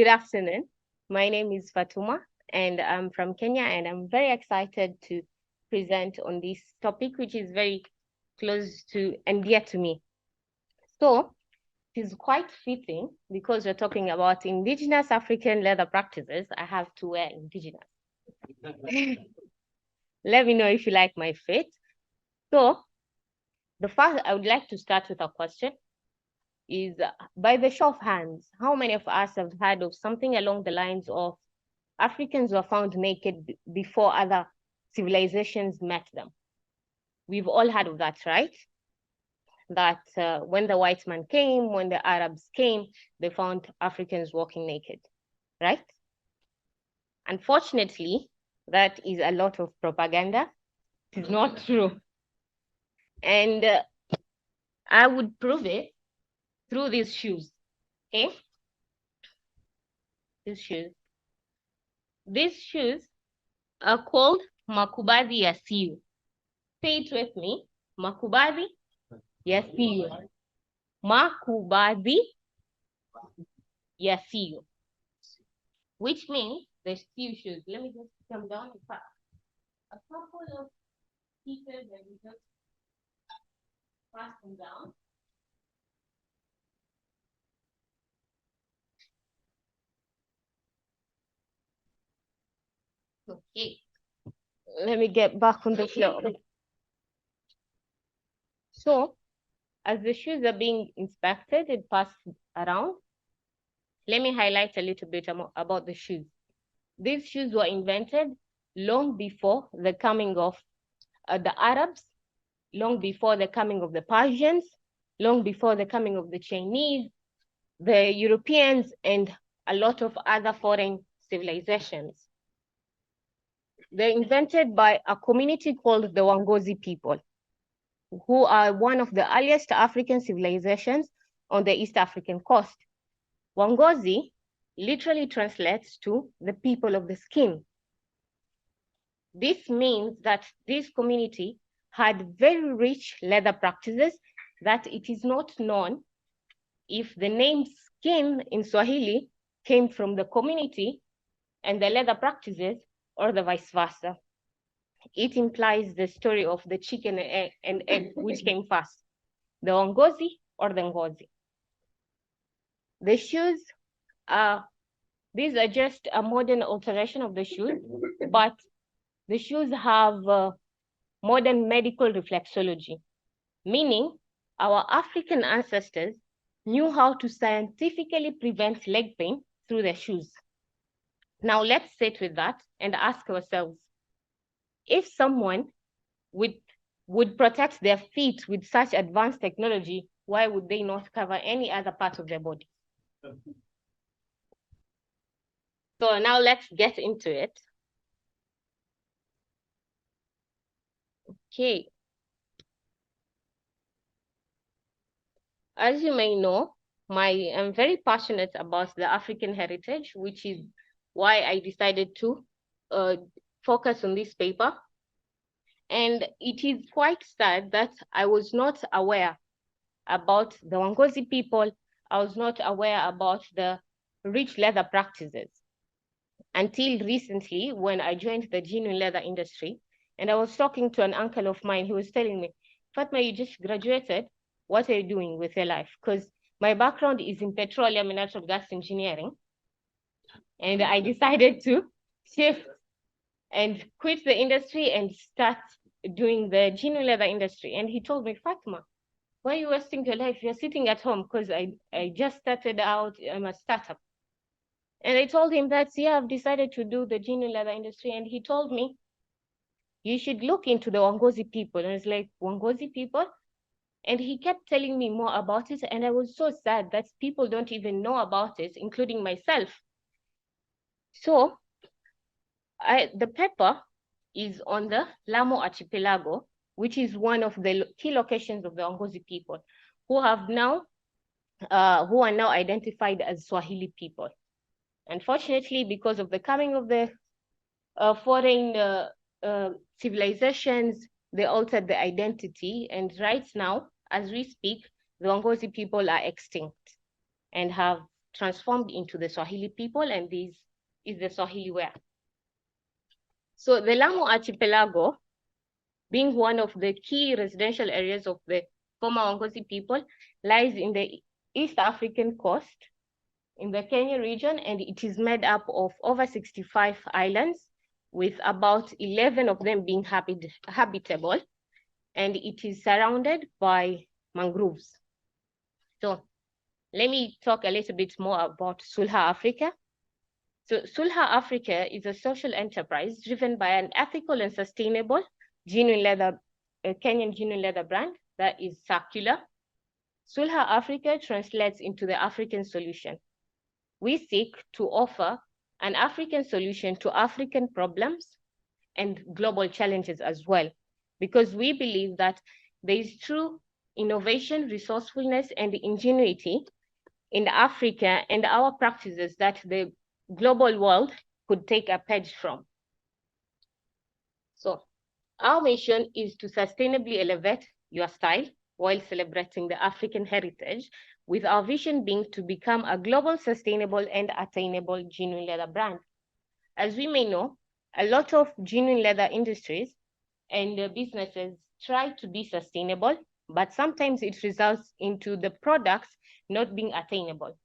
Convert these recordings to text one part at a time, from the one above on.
Good afternoon. My name is Fatuma, and I'm from Kenya, and I'm very excited to present on this topic, which is very close to and dear to me. So, it is quite fitting because we're talking about indigenous African leather practices. I have to wear indigenous. Let me know if you like my fit. So, the first, I would like to start with a question. Is by the show of hands, how many of us have heard of something along the lines of Africans were found naked before other civilizations met them? We've all heard of that, right? That when the white man came, when the Arabs came, they found Africans walking naked, right? Unfortunately, that is a lot of propaganda. It is not true. And I would prove it through these shoes, okay? These shoes. These shoes are called Makubadhi ya Siu. Say it with me. Makubadhi ya Siu. Makubadhi ya Siu. Which means the Siu shoes. Let me just come down and pass a couple of pieces and we just pass them down. Okay. Let me get back on the floor. So, as the shoes are being inspected and passed around, let me highlight a little bit about the shoes. These shoes were invented long before the coming of the Arabs, long before the coming of the Persians, long before the coming of the Chinese, the Europeans, and a lot of other foreign civilizations. They're invented by a community called the Wangozi people, who are one of the earliest African civilizations on the East African coast. Wangozi literally translates to the people of the skin. This means that this community had very rich leather practices that it is not known if the name skin in Swahili came from the community and the leather practices or the vice versa. It implies the story of the chicken and egg, which came first, the Wangozi or the Ngozi. The shoes these are just a modern alteration of the shoes, but the shoes have modern medical reflexology, meaning our African ancestors knew how to scientifically prevent leg pain through their shoes. Now let's sit with that and ask ourselves, if someone would protect their feet with such advanced technology, why would they not cover any other part of their body? So now let's get into it. Okay. As you may know, I'm very passionate about the African heritage, which is why I decided to focus on this paper. And it is quite sad that I was not aware about the Wangozi people. I was not aware about the rich leather practices until recently when I joined the genuine leather industry. And I was talking to an uncle of mine who was telling me, Fatma, you just graduated. What are you doing with your life? Because my background is in petroleum and natural gas engineering. And I decided to shift and quit the industry and start doing the genuine leather industry. And he told me, Fatma, why are you wasting your life? You're sitting at home, because I just started out, I'm a startup. And I told him that, yeah, I've decided to do the genuine leather industry. And he told me, you should look into the Wangozi people. And it's like, Wangozi people? And he kept telling me more about it. And I was so sad that people don't even know about it, including myself. So the paper is on the Lamu Archipelago, which is one of the key locations of the Wangozi people, who are now identified as Swahili people. Unfortunately, because of the coming of the foreign civilizations, they altered the identity. And right now, as we speak, the Wangozi people are extinct and have transformed into the Swahili people, and this is the Swahili wear. So the Lamu Archipelago, being one of the key residential areas of the former Wangosi people, lies in the East African coast in the Kenya region, and it is made up of over 65 islands, with about 11 of them being habitable, and it is surrounded by mangroves. So let me talk a little bit more about Sulha Afrika. So Sulha Afrika is a social enterprise driven by an ethical and sustainable genuine leather, Kenyan genuine leather brand that is circular. Sulha Afrika translates into the African solution. We seek to offer an African solution to African problems and global challenges as well, because we believe that there is true innovation, resourcefulness, and ingenuity in Africa and our practices that the global world could take a page from. So our mission is to sustainably elevate your style while celebrating the African heritage, with our vision being to become a global, sustainable, and attainable genuine leather brand. As we may know, a lot of genuine leather industries and businesses try to be sustainable, but sometimes it results into the products not being attainable.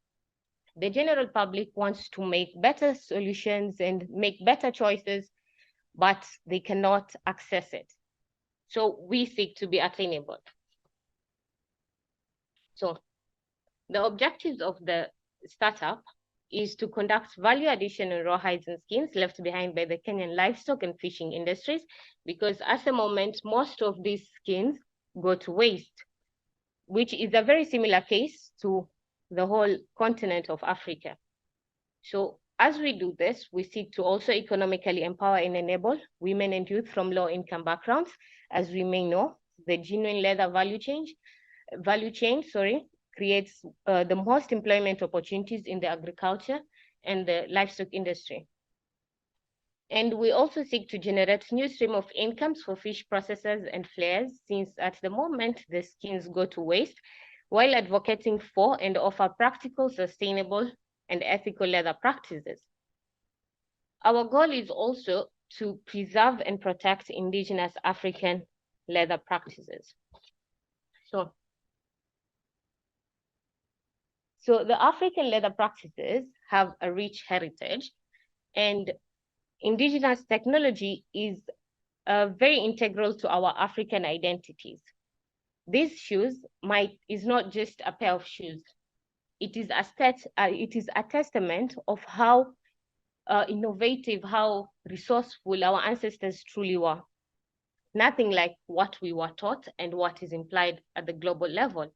The general public wants to make better solutions and make better choices, but they cannot access it. So we seek to be attainable. So the objectives of the startup is to conduct value addition in raw hides and skins left behind by the Kenyan livestock and fishing industries, because at the moment, most of these skins go to waste, which is a very similar case to the whole continent of Africa. So as we do this, we seek to also economically empower and enable women and youth from low-income backgrounds. As we may know, the genuine leather value chain creates the most employment opportunities in the agriculture and the livestock industry. And we also seek to generate new stream of incomes for fish processors and flayers, since at the moment the skins go to waste, while advocating for and offer practical, sustainable, and ethical leather practices. Our goal is also to preserve and protect indigenous African leather practices. So the African leather practices have a rich heritage, and indigenous technology is very integral to our African identities. These shoes is not just a pair of shoes. It is a testament of how innovative, how resourceful our ancestors truly were. Nothing like what we were taught and what is implied at the global level.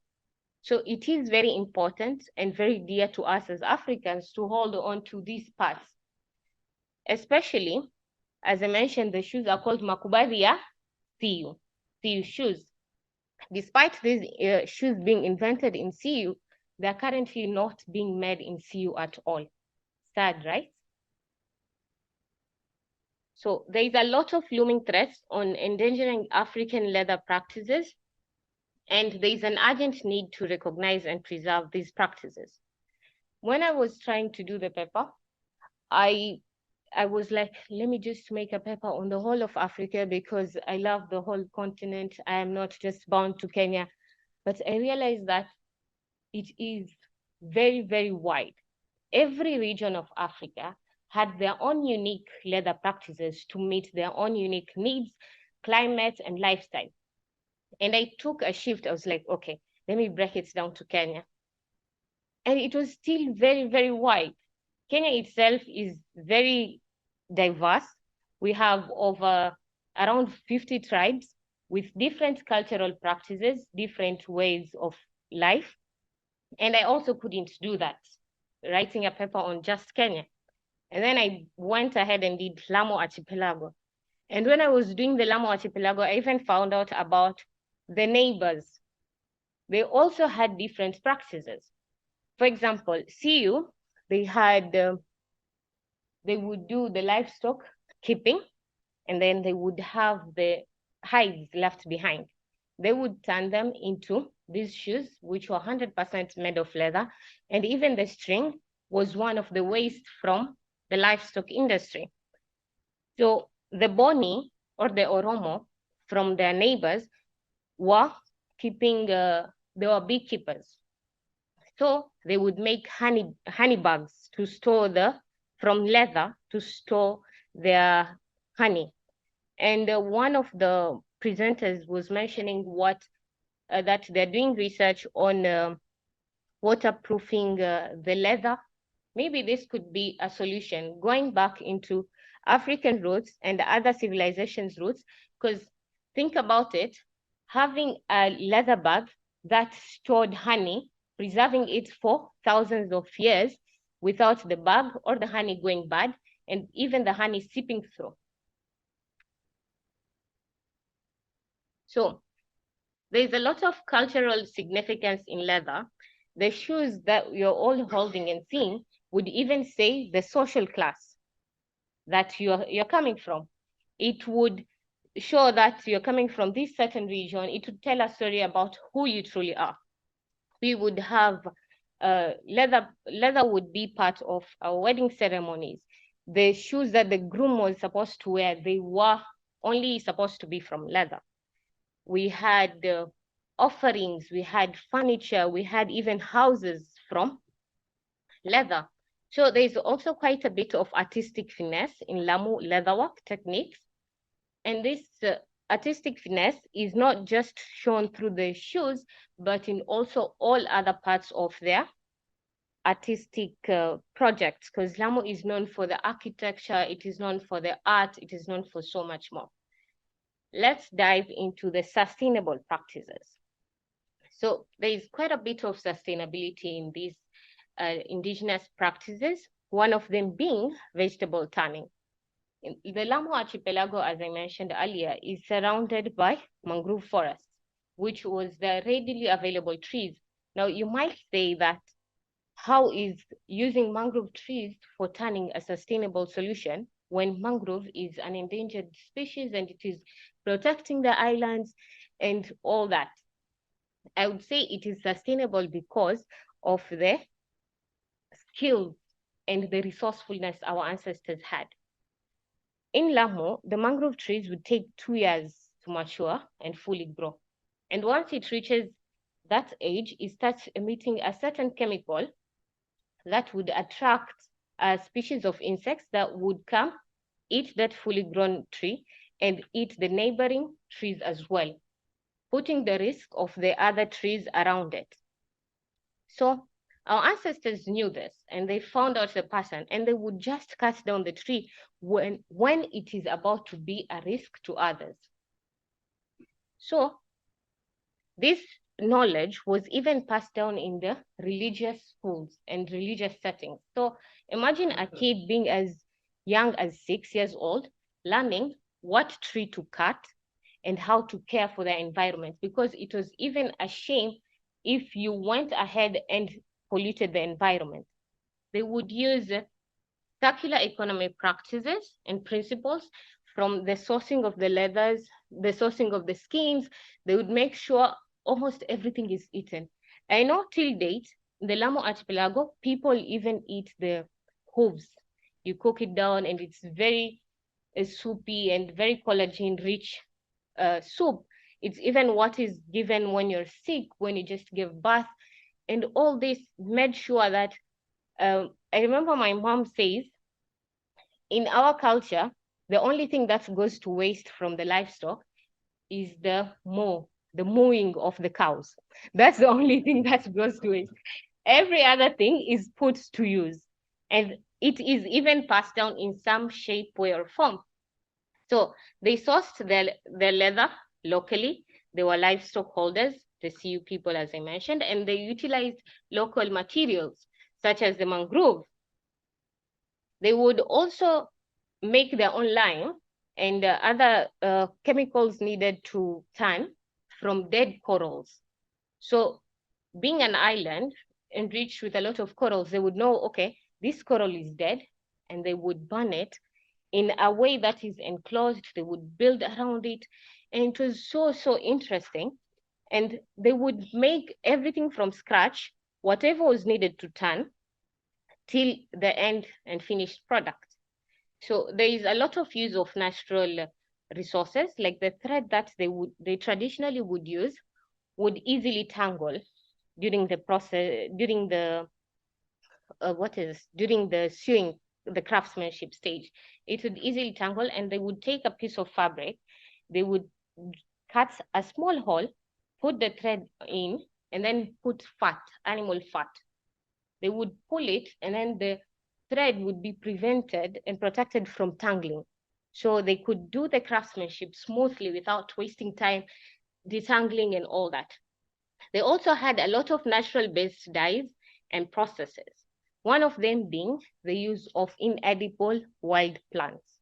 So it is very important and very dear to us as Africans to hold on to these parts. Especially, as I mentioned, the shoes are called Makubaria CU shoes. Despite these shoes being invented in CU, they're currently not being made in CU at all. Sad, right? So there is a lot of looming threats on endangering African leather practices, and there is an urgent need to recognize and preserve these practices. When I was trying to do the paper, I was like, let me just make a paper on the whole of Africa because I love the whole continent. I am not just bound to Kenya. But I realized that it is very, very wide. Every region of Africa had their own unique leather practices to meet their own unique needs, climate, and lifestyle. And I took a shift. I was like, okay, let me break it down to Kenya. And it was still very, very wide. Kenya itself is very diverse. We have over around 50 tribes with different cultural practices, different ways of life. And I also couldn't do that, writing a paper on just Kenya. And then I went ahead and did Lamu Archipelago. And when I was doing the Lamu Archipelago, I even found out about the neighbors. They also had different practices. For example, CU, they would do the livestock keeping, and then they would have the hides left behind. They would turn them into these shoes, which were 100% made of leather, and even the string was one of the waste from the livestock industry. So the Boni or the Oromo from their neighbors were they were beekeepers. So they would make honey bags to store from leather to store their honey. And one of the presenters was mentioning that they're doing research on waterproofing the leather. Maybe this could be a solution, going back into African roots and other civilizations' roots, because think about it, having a leather bag that stored honey, preserving it for thousands of years without the bag or the honey going bad, and even the honey seeping through. So there's a lot of cultural significance in leather. The shoes that you're all holding and seeing would even say the social class that you're coming from. It would show that you're coming from this certain region. It would tell a story about who you truly are. We would have leather would be part of our wedding ceremonies. The shoes that the groom was supposed to wear, they were only supposed to be from leather. We had offerings, we had furniture, we had even houses from leather. So there's also quite a bit of artistic finesse in Lamu leatherwork techniques. And this artistic finesse is not just shown through the shoes, but in also all other parts of their artistic projects, because Lamu is known for the architecture, it is known for the art, it is known for so much more. Let's dive into the sustainable practices. So there is quite a bit of sustainability in these indigenous practices, one of them being vegetable tanning. The Lamu archipelago, as I mentioned earlier, is surrounded by mangrove forests, which was the readily available trees. Now, you might say that how is using mangrove trees for tanning a sustainable solution when mangrove is an endangered species and it is protecting the islands and all that? I would say it is sustainable because of the skills and the resourcefulness our ancestors had. In Lamu, the mangrove trees would take 2 years to mature and fully grow. And once it reaches that age, it starts emitting a certain chemical that would attract a species of insects that would come, eat that fully grown tree, and eat the neighboring trees as well, putting the risk of the other trees around it. So our ancestors knew this, and they found out the pattern, and they would just cut down the tree when it is about to be a risk to others. So this knowledge was even passed down in the religious schools and religious settings. So imagine a kid being as young as 6 years old, learning what tree to cut and how to care for the environment, because it was even a shame if you went ahead and polluted the environment. They would use circular economy practices and principles from the sourcing of the leathers, the sourcing of the skins. They would make sure almost everything is eaten. I know till date, in the Lamu archipelago, people even eat the hooves. You cook it down and it's very soupy and very collagen-rich soup. It's even what is given when you're sick, when you just give birth. And all this made sure that, I remember my mom says, in our culture, the only thing that goes to waste from the livestock is the mooing of the cows. That's the only thing that goes to waste. Every other thing is put to use. And it is even passed down in some shape, way, or form. So they sourced their leather locally. They were livestock holders, the CU people, as I mentioned, and they utilized local materials, such as the mangrove. They would also make their own lime and other chemicals needed to tan from dead corals. So being an island enriched with a lot of corals, they would know, okay, this coral is dead, and they would burn it in a way that is enclosed. They would build around it. And it was so, so interesting. And they would make everything from scratch, whatever was needed to tan till the end and finished product. So there is a lot of use of natural resources, like the thread that they traditionally would use would easily tangle during the process, during the during the sewing, the craftsmanship stage. It would easily tangle, and they would take a piece of fabric, they would cut a small hole, put the thread in, and then put fat, animal fat. They would pull it, and then the thread would be prevented and protected from tangling. So they could do the craftsmanship smoothly without wasting time detangling and all that. They also had a lot of natural-based dyes and processes. One of them being the use of inedible wild plants.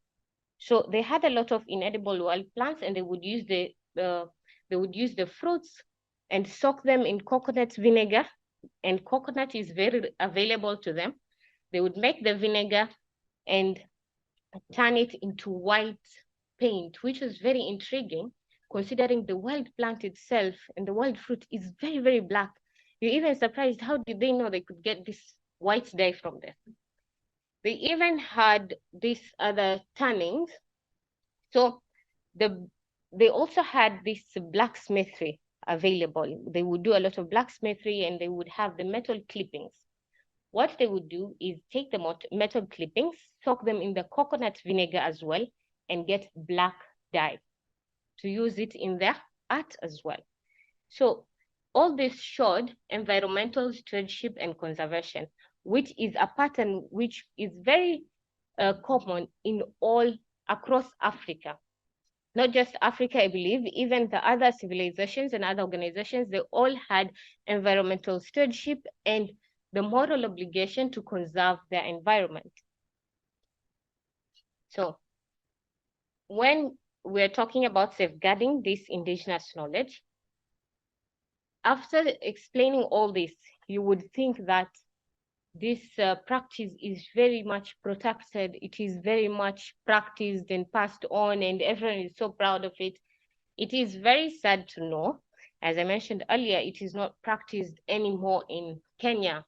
So they had a lot of inedible wild plants, and they would use the fruits and soak them in coconut vinegar, and coconut is very available to them. They would make the vinegar and turn it into white paint, which was very intriguing, considering the wild plant itself and the wild fruit is very, very black. You're even surprised, how did they know they could get this white dye from there? They even had these other tannings. So they also had this blacksmithery available. They would do a lot of blacksmithery, and they would have the metal clippings. What they would do is take the metal clippings, soak them in the coconut vinegar as well, and get black dye to use it in their art as well. So all this showed environmental stewardship and conservation, which is a pattern which is very common in all across Africa. Not just Africa, I believe, even the other civilizations and other organizations, they all had environmental stewardship and the moral obligation to conserve their environment. So when we're talking about safeguarding this indigenous knowledge, after explaining all this, you would think that this practice is very much protected. It is very much practiced and passed on, and everyone is so proud of it. It is very sad to know, as I mentioned earlier, it is not practiced anymore in Kenya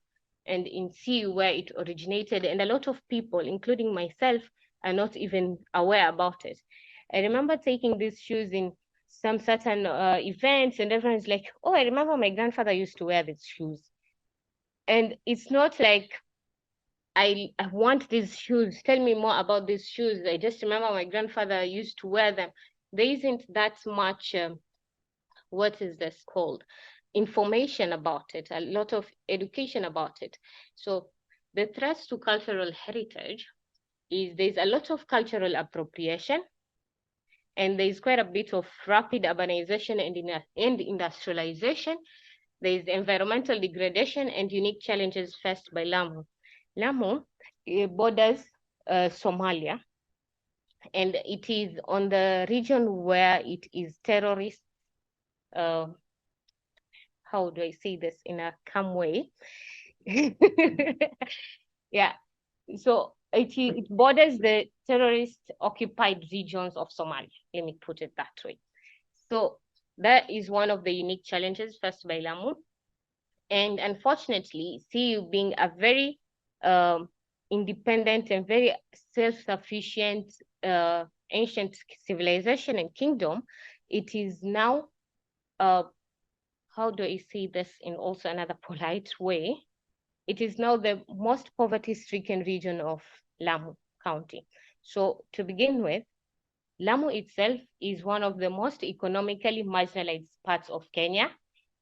and in CU where it originated, and a lot of people, including myself, are not even aware about it. I remember taking these shoes in some certain events, and everyone's like, oh, I remember my grandfather used to wear these shoes. And it's not like I want these shoes, tell me more about these shoes. I just remember my grandfather used to wear them. There isn't that much, what is this called? Information about it, a lot of education about it. So the threats to cultural heritage is there's a lot of cultural appropriation, and there's quite a bit of rapid urbanization and industrialization. There's environmental degradation and unique challenges faced by Lamu. Lamu borders Somalia, and it is on the region where it is terrorist, how do I say this in a calm way? Yeah, so it borders the terrorist occupied regions of Somalia. Let me put it that way. So that is one of the unique challenges faced by Lamu. And unfortunately, CU being a very independent and very self-sufficient ancient civilization and kingdom, it is now, how do I say this in also another polite way? It is now the most poverty-stricken region of Lamu County. So to begin with, Lamu itself is one of the most economically marginalized parts of Kenya,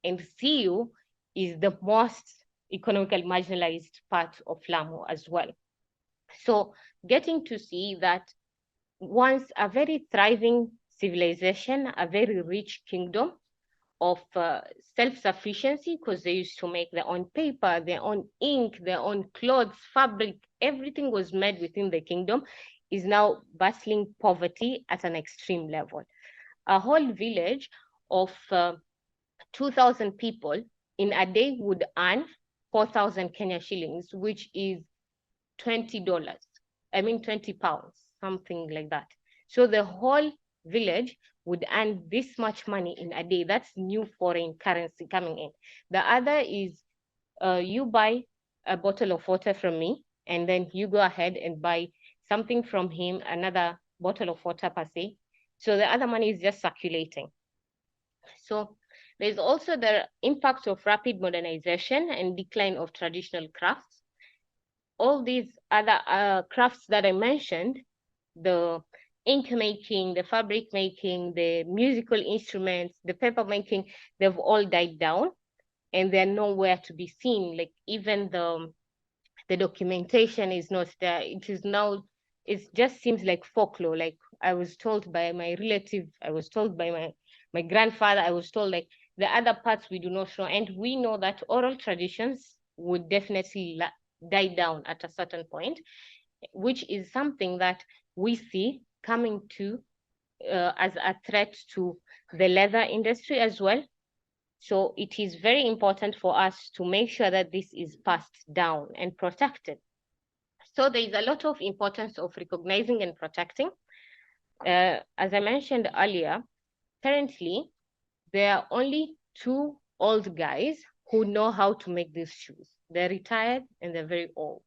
and CU is the most economically marginalized part of Lamu as well. So getting to see that once a very thriving civilization, a very rich kingdom of self-sufficiency, because they used to make their own paper, their own ink, their own clothes, fabric, everything was made within the kingdom, is now battling poverty at an extreme level. A whole village of 2,000 people in a day would earn 4,000 Kenya shillings, which is $20. I mean, 20 pounds, something like that. So the whole village would earn this much money in a day. That's new foreign currency coming in. The other is you buy a bottle of water from me, and then you go ahead and buy something from him, another bottle of water per se. So the other money is just circulating. So there's also the impact of rapid modernization and decline of traditional crafts. All these other crafts that I mentioned, the ink making, the fabric making, the musical instruments, the paper making, they've all died down and they're nowhere to be seen. Like even the documentation is not there. It is now, it just seems like folklore. Like I was told by my relative, I was told by my grandfather, I was told like the other parts we do not know. And we know that oral traditions would definitely die down at a certain point, which is something that we see coming to as a threat to the leather industry as well. So it is very important for us to make sure that this is passed down and protected. So there is a lot of importance of recognizing and protecting. As I mentioned earlier, currently, there are only 2 old guys who know how to make these shoes. They're retired and they're very old.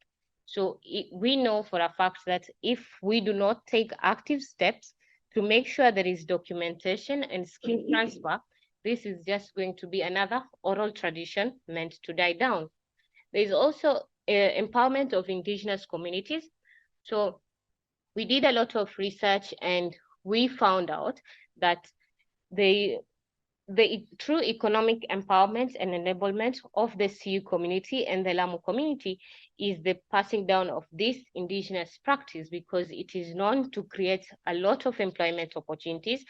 So we know for a fact that if we do not take active steps to make sure there is documentation and skill transfer, this is just going to be another oral tradition meant to die down. There is also empowerment of indigenous communities. So we did a lot of research and we found out that the true economic empowerment and enablement of the CU community and the Lamu community is the passing down of this indigenous practice, because it is known to create a lot of employment opportunities.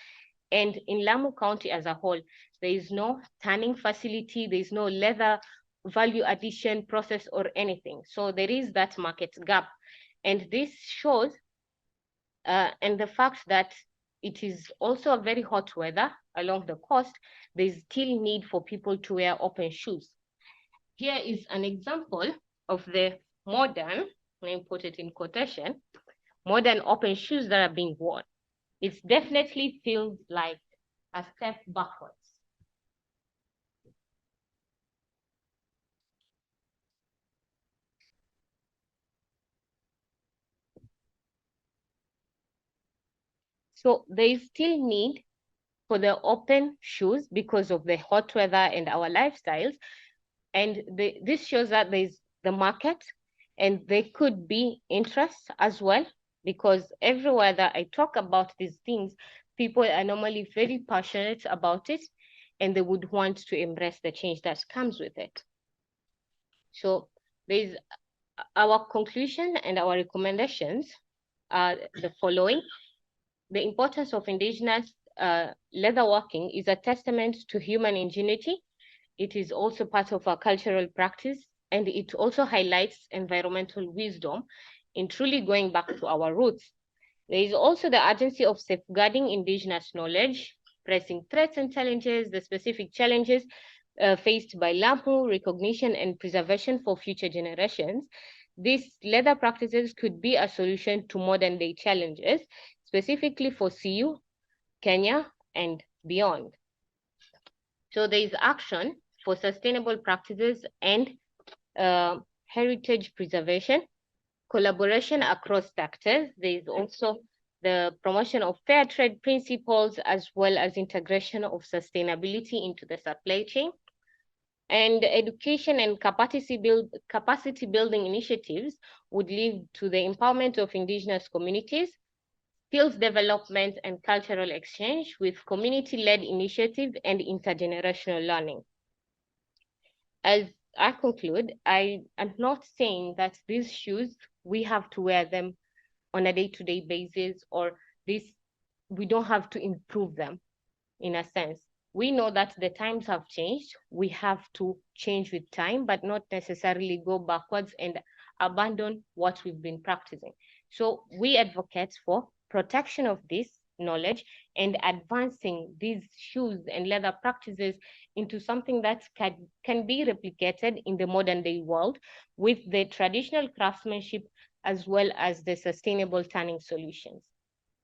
And in Lamu County as a whole, there is no tanning facility, there is no leather value addition process or anything. So there is that market gap. And this shows, and the fact that it is also a very hot weather along the coast, there's still need for people to wear open shoes. Here is an example of the modern, let me put it in quotation, modern open shoes that are being worn. It definitely feels like a step backwards. So there is still need for the open shoes because of the hot weather and our lifestyles. And this shows that there's the market and there could be interest as well, because everywhere that I talk about these things, people are normally very passionate about it and they would want to embrace the change that comes with it. So there's our conclusion and our recommendations are the following. The importance of indigenous leatherworking is a testament to human ingenuity. It is also part of our cultural practice, and it also highlights environmental wisdom in truly going back to our roots. There is also the urgency of safeguarding indigenous knowledge, pressing threats and challenges, the specific challenges faced by Lamu, recognition and preservation for future generations. These leather practices could be a solution to modern day challenges, specifically for CU, Kenya, and beyond. So there is action for sustainable practices and heritage preservation, collaboration across sectors. There is also the promotion of fair trade principles, as well as integration of sustainability into the supply chain. And education and capacity building initiatives would lead to the empowerment of indigenous communities, skills development and cultural exchange with community-led initiative and intergenerational learning. As I conclude, I am not saying that these shoes, we have to wear them on a day-to-day basis, or we don't have to improve them in a sense. We know that the times have changed. We have to change with time, but not necessarily go backwards and abandon what we've been practicing. So we advocate for protection of this knowledge and advancing these shoes and leather practices into something that can be replicated in the modern day world with the traditional craftsmanship as well as the sustainable tanning solutions.